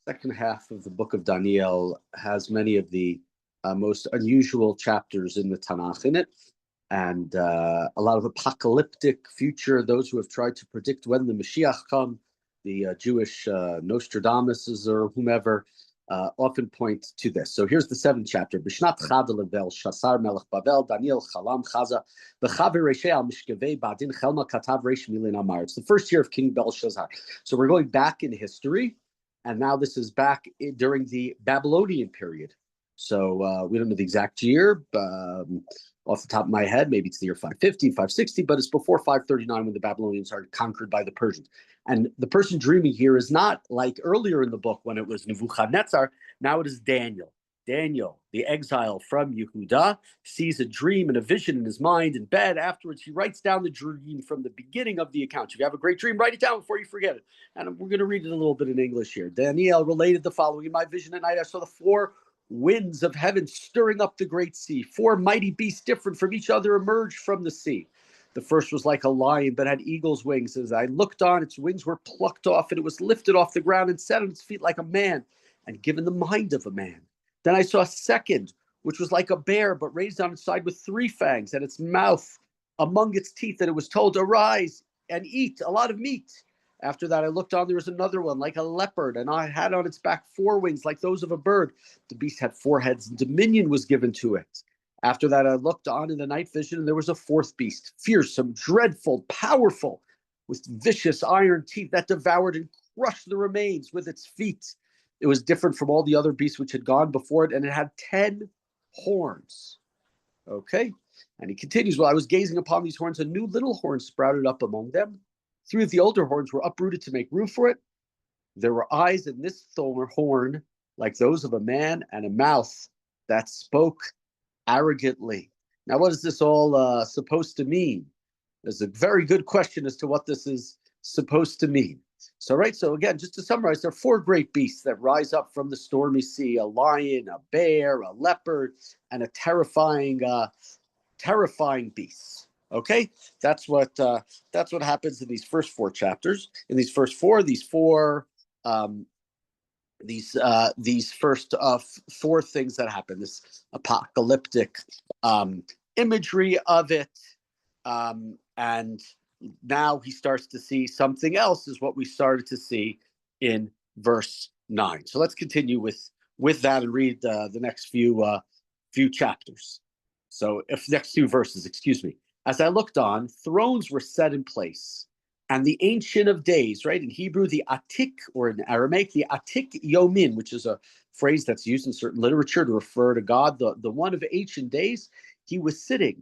Second half of the book of Daniel has many of the most unusual chapters in the Tanakh in it, and a lot of apocalyptic future. Those who have tried to predict when the Mashiach come, the Jewish Nostradamuses or whomever, often point to this. So here's the seventh chapter. Bishnat Chad Level Shasar Melech Babel Daniel Chalam Chaza B'Chaver Reishei Al Mishkevei Badin Chelma Katav Reish Milin Amar. It's the first year of King Belshazzar. So we're going back in history, and now this is back during the Babylonian period. So we don't know the exact year. Off the top of my head, maybe it's the year 550, 560, but it's before 539 when the Babylonians are conquered by the Persians. And the person dreaming here is not like earlier in the book when it was Nebuchadnezzar. Now it is Daniel. Daniel, the exile from Yehuda, sees a dream and a vision in his mind in bed. Afterwards, he writes down the dream from the beginning of the account. If you have a great dream, write it down before you forget it. And we're going to read it a little bit in English here. Daniel related the following. In my vision at night, I saw the four winds of heaven stirring up the great sea. Four mighty beasts different from each other emerged from the sea. The first was like a lion, but had eagle's wings. As I looked on, its wings were plucked off, and it was lifted off the ground and set on its feet like a man, and given the mind of a man. Then I saw a second, which was like a bear, but raised on its side with three fangs, and its mouth among its teeth, and it was told, arise and eat a lot of meat. After that, I looked on, there was another one like a leopard, and I had on its back four wings like those of a bird. The beast had four heads, and dominion was given to it. After that, I looked on in the night vision, and there was a fourth beast, fearsome, dreadful, powerful, with vicious iron teeth that devoured and crushed the remains with its feet. It was different from all the other beasts which had gone before it, and it had 10 horns. Okay? And he continues, while I was gazing upon these horns, a new little horn sprouted up among them. Three of the older horns were uprooted to make room for it. There were eyes in this horn like those of a man, and a mouth that spoke arrogantly. Now, what is this all supposed to mean? There's a very good question as to what this is supposed to mean. So again, just to summarize, there are four great beasts that rise up from the stormy sea: a lion, a bear, a leopard, and a terrifying beast. Okay, that's what happens in these first four chapters. In these first four, these first four things that happen, this apocalyptic imagery of it, and now he starts to see something else, is what we started to see in verse 9. So let's continue with that and read the next few chapters. So next few verses, excuse me. As I looked on, thrones were set in place, and the Ancient of Days, right? In Hebrew, the Atik, or in Aramaic, the Atik Yomin, which is a phrase that's used in certain literature to refer to God, the one of Ancient Days, he was sitting,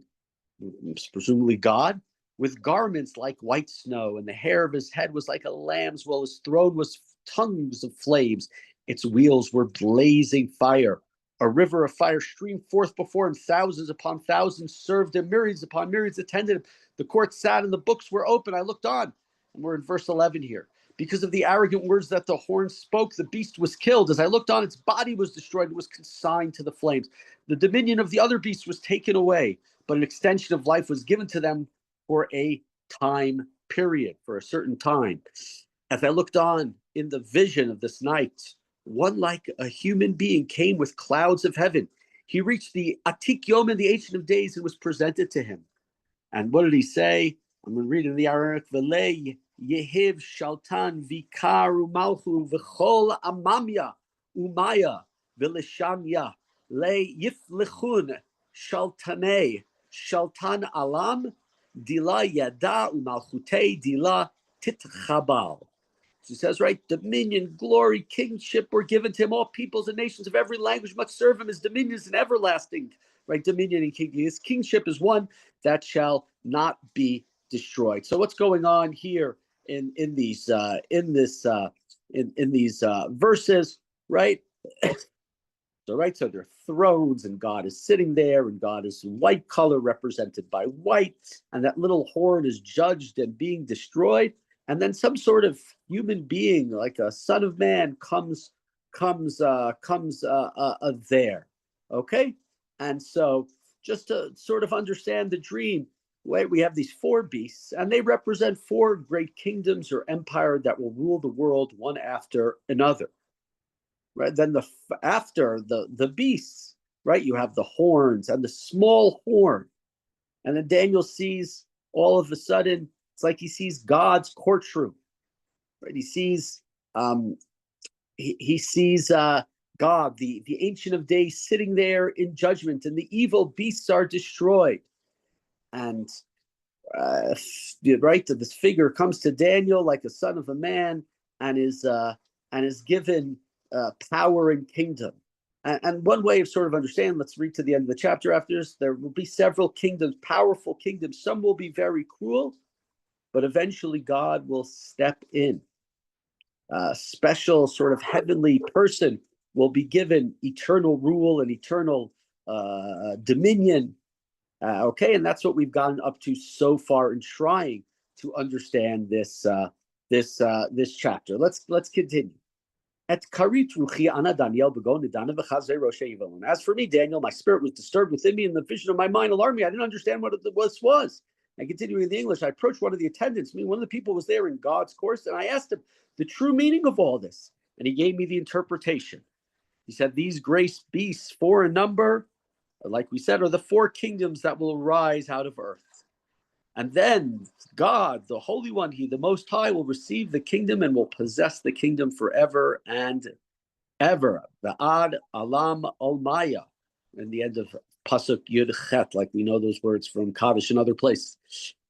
presumably God, with garments like white snow, and the hair of his head was like a lamb's, while his throne was tongues of flames. Its wheels were blazing fire. A river of fire streamed forth before him. Thousands upon thousands served him. Myriads upon myriads attended him. The court sat and the books were open. I looked on. And we're in verse 11 here. Because of the arrogant words that the horn spoke, the beast was killed. As I looked on, its body was destroyed and was consigned to the flames. The dominion of the other beast was taken away, but an extension of life was given to them for a time period, for a certain time. As I looked on in the vision of this night, one like a human being came with clouds of heaven. He reached the Atik Yomin, the Ancient of Days, and was presented to him. And what did he say? I'm going to read in the Aramaic. V'lei yehiv shaltan vikaru malchu v'chol amamya umaya v'lishamya le yiflechun shaltanei shaltan alam dila yada umalchutei dila titchabal. He says, right, dominion, glory, kingship were given to him. All peoples and nations of every language must serve him. His dominion is an everlasting, right? Dominion and kingdom. His kingship is one that shall not be destroyed. So what's going on here in these verses, right? So there are thrones, and God is sitting there, and God is white color represented by white, and that little horn is judged and being destroyed. And then some sort of human being, like a son of man, comes there. Okay, and so just to sort of understand the dream, right, we have these four beasts, and they represent four great kingdoms or empire that will rule the world one after another. right? Then after the beasts, right? You have the horns and the small horn, and then Daniel sees all of a sudden it's like he sees God's courtroom, right? He sees he sees God, the Ancient of Days, sitting there in judgment, and the evil beasts are destroyed. And right, this figure comes to Daniel like a son of a man, and is given power and kingdom. And one way of sort of understanding, let's read to the end of the chapter after this, there will be several kingdoms, powerful kingdoms. Some will be very cruel, but eventually God will step in. A special sort of heavenly person will be given eternal rule and eternal dominion. Okay, and that's what we've gotten up to so far in trying to understand this chapter. Let's continue. As for me, Daniel, my spirit was disturbed within me, and the vision of my mind alarmed me. I didn't understand what this was. And continuing in the English, I approached one of the attendants. I mean, one of the people was there in God's course, and I asked him the true meaning of all this. And he gave me the interpretation. He said, these great beasts, 4 in number, like we said, are the 4 kingdoms that will arise out of earth. And then God, the Holy One, He, the Most High, will receive the kingdom and will possess the kingdom forever and ever. Va'ad alam olmaya. In the end of Pasuk Yud Chet, like we know those words from Kaddish and other places.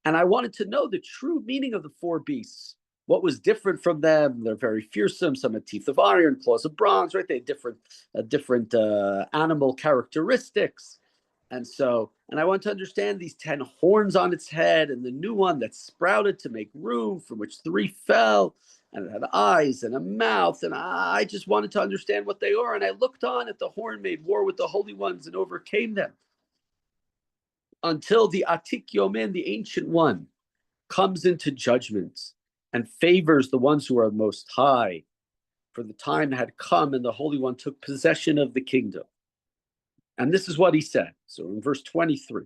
And I wanted to know the true meaning of the 4 beasts. What was different from them? They're very fearsome. Some have teeth of iron, claws of bronze, right? They have different animal characteristics. And I want to understand these 10 horns on its head and the new one that sprouted to make room, from which 3 fell, and it had eyes and a mouth. And I just wanted to understand what they are. And I looked on at the horn, made war with the holy ones, and overcame them. Until the Atik Yomin, the Ancient One, comes into judgment and favors the ones who are most high. For the time had come, and the Holy One took possession of the kingdom. And this is what he said. So in verse 23,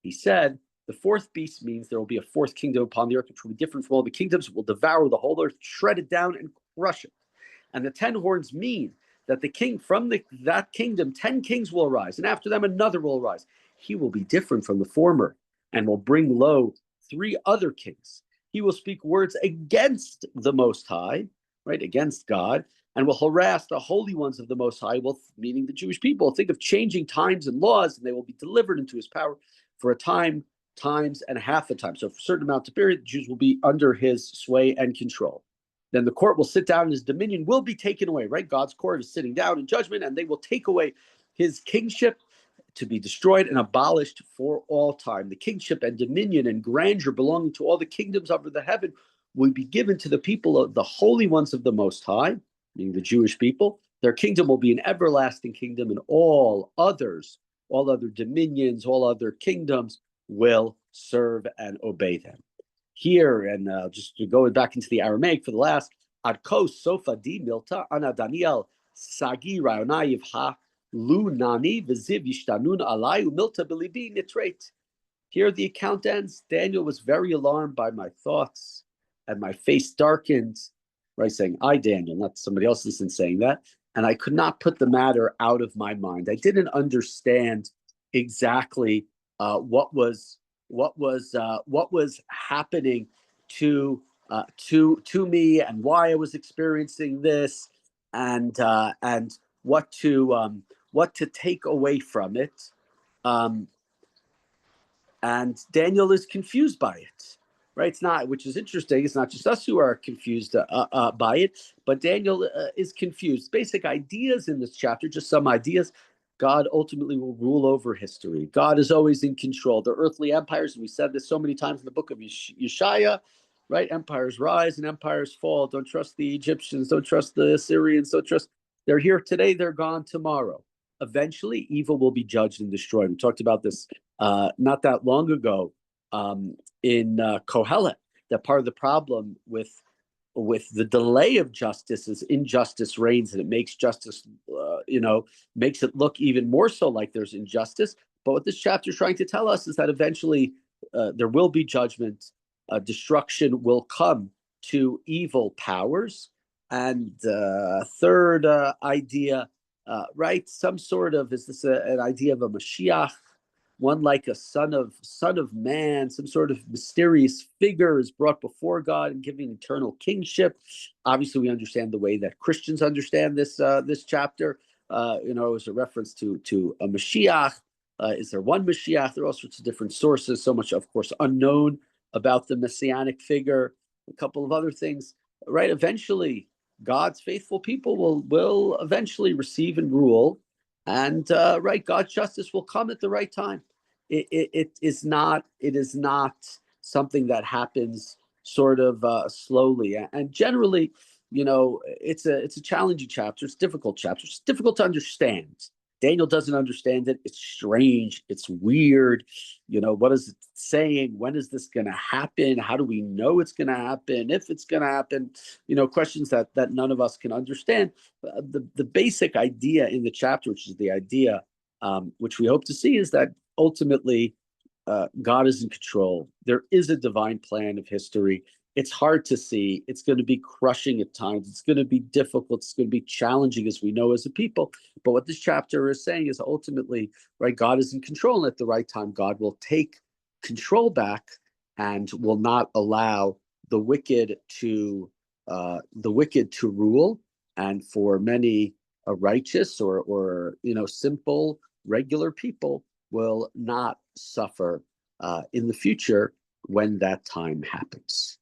he said, the 4th beast means there will be a 4th kingdom upon the earth, which will be different from all the kingdoms. It will devour the whole earth, shred it down, and crush it. And the 10 horns mean that the king from that kingdom, 10 kings will arise, and after them another will arise. He will be different from the former, and will bring low 3 other kings. He will speak words against the Most High, right, against God, and will harass the holy ones of the Most High, meaning the Jewish people. Think of changing times and laws, and they will be delivered into his power for a time, times, and half a time. So for a certain amount of period, the Jews will be under his sway and control. Then the court will sit down, and his dominion will be taken away, right? God's court is sitting down in judgment, and they will take away his kingship to be destroyed and abolished for all time. The kingship and dominion and grandeur belonging to all the kingdoms under the heaven will be given to the people of the holy ones of the Most High, meaning the Jewish people. Their kingdom will be an everlasting kingdom, and all other dominions, all other kingdoms will serve and obey them. Here, and just going back into the Aramaic for the last, Adko Sofa Di Milta Ana Daniel Sagi Rayonayiv Ha Lu Nani Viziv Yishtanun Alai Milta Bilibi Nitrait. Here the account ends. Daniel was very alarmed by my thoughts, and my face darkened. Right, saying, I, Daniel, not somebody else isn't saying that. And I could not put the matter out of my mind. I didn't understand exactly what was happening to me, and why I was experiencing this, and what to take away from it. And Daniel is confused by it. Right, it's not, which is interesting. It's not just us who are confused by it, but Daniel is confused. Basic ideas in this chapter, just some ideas. God ultimately will rule over history. God is always in control. The earthly empires, and we said this so many times in the book of Yeshaya, right? Empires rise and empires fall. Don't trust the Egyptians. Don't trust the Assyrians. Don't trust. They're here today. They're gone tomorrow. Eventually, evil will be judged and destroyed. We talked about this not that long ago. In Kohelet, that part of the problem with the delay of justice is injustice reigns, and it makes justice, makes it look even more so like there's injustice. But what this chapter is trying to tell us is that eventually there will be judgment. Destruction will come to evil powers, And third idea, right? Some sort of, is this an idea of a Mashiach, one like a son of man, some sort of mysterious figure is brought before God and giving eternal kingship. Obviously, we understand the way that Christians understand this chapter. As a reference to a Mashiach. Is there one Mashiach? There are all sorts of different sources. So much, of course, unknown about the messianic figure. A couple of other things, right? Eventually, God's faithful people will eventually receive and rule, and right, God's justice will come at the right time. It is not something that happens sort of slowly, and generally, it's a challenging chapter. It's a difficult chapter. It's difficult to understand. Daniel doesn't understand it. It's strange. It's weird. What is it saying? When is this going to happen? How do we know it's going to happen? If it's going to happen? Questions that none of us can understand. The basic idea in the chapter, which is the idea which we hope to see, is that ultimately God is in control. There is a divine plan of history. It's hard to see. It's going to be crushing at times. It's going to be difficult. It's going to be challenging, as we know as a people. But what this chapter is saying is ultimately, right, God is in control. And at the right time, God will take control back and will not allow the wicked to rule. And for many righteous or simple, regular people will not suffer in the future when that time happens.